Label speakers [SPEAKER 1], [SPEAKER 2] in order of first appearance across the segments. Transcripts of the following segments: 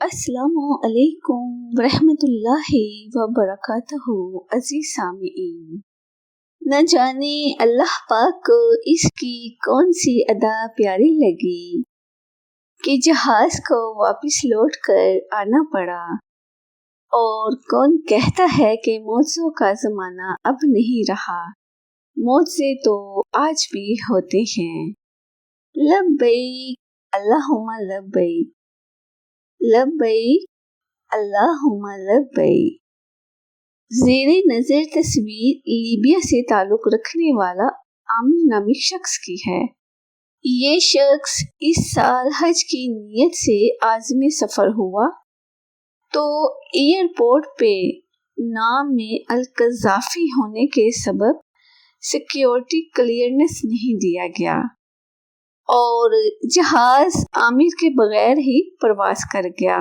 [SPEAKER 1] السلام علیکم ورحمۃ اللہ وبرکاتہ۔ عزیز سامعین، نہ جانے اللہ پاک کو اس کی کون سی ادا پیاری لگی کہ جہاز کو واپس لوٹ کر آنا پڑا، اور کون کہتا ہے کہ معجزوں کا زمانہ اب نہیں رہا۔ معجزے تو آج بھی ہوتے ہیں۔ لبیک اللہم لبیک، لبیک اللہم لبیک۔ زیر نظر تصویر لیبیا سے تعلق رکھنے والا عامر نامی شخص کی ہے۔ یہ شخص اس سال حج کی نیت سے عازم سفر ہوا تو ایئرپورٹ پہ نام میں القذافی ہونے کے سبب سیکیورٹی کلیئرنس نہیں دیا گیا اور جہاز عامر کے بغیر ہی پرواز کر گیا،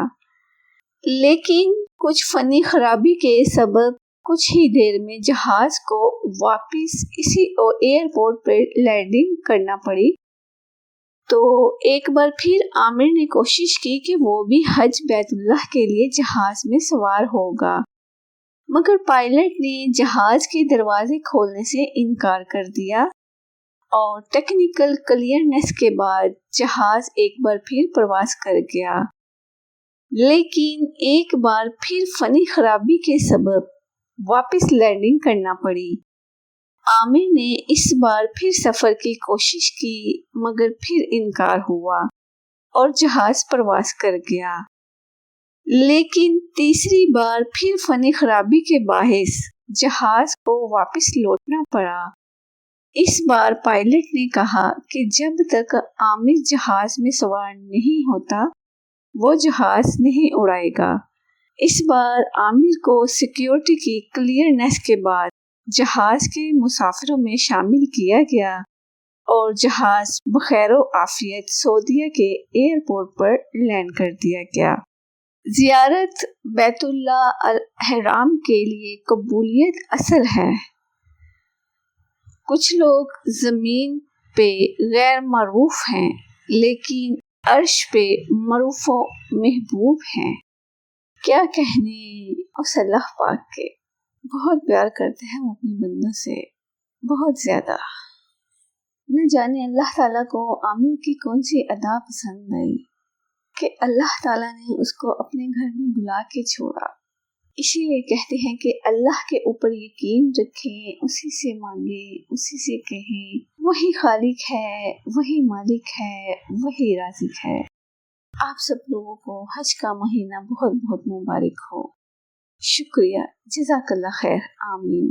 [SPEAKER 1] لیکن کچھ فنی خرابی کے سبب کچھ ہی دیر میں جہاز کو واپس اسی ایئرپورٹ پر لینڈنگ کرنا پڑی۔ تو ایک بار پھر عامر نے کوشش کی کہ وہ بھی حج بیت اللہ کے لیے جہاز میں سوار ہوگا، مگر پائلٹ نے جہاز کے دروازے کھولنے سے انکار کر دیا اور ٹیکنیکل کلیئرنس کے بعد جہاز ایک بار پھر پرواز کر گیا، لیکن ایک بار پھر فنی خرابی کے سبب واپس لینڈنگ کرنا پڑی۔ عامر نے اس بار پھر سفر کی کوشش کی، مگر پھر انکار ہوا اور جہاز پرواز کر گیا، لیکن تیسری بار پھر فنی خرابی کے باعث جہاز کو واپس لوٹنا پڑا۔ اس بار پائلٹ نے کہا کہ جب تک عامر جہاز میں سوار نہیں ہوتا وہ جہاز نہیں اڑائے گا۔ اس بار عامر کو سیکیورٹی کی کلیئرنس کے بعد جہاز کے مسافروں میں شامل کیا گیا اور جہاز بخیر و عافیت سعودیہ کے ایئرپورٹ پر لینڈ کر دیا گیا۔ زیارت بیت اللہ الحرام کے لیے قبولیت اصل ہے۔ کچھ لوگ زمین پہ غیر معروف ہیں لیکن عرش پہ معروف و محبوب ہیں۔ کیا کہنے اس اللہ پاک کے، بہت پیار کرتے ہیں وہ اپنے بندوں سے، بہت زیادہ۔ نہ جانے اللہ تعالیٰ کو عامر کی کون سی ادا پسند آئی کہ اللہ تعالیٰ نے اس کو اپنے گھر میں بلا کے چھوڑا۔ اسی لیے کہتے ہیں کہ اللہ کے اوپر یقین رکھیں، اسی سے مانگیں، اسی سے کہیں، وہی خالق ہے، وہی مالک ہے، وہی رازق ہے۔ آپ سب لوگوں کو حج کا مہینہ بہت بہت مبارک ہو۔ شکریہ، جزاک اللہ خیر، آمین۔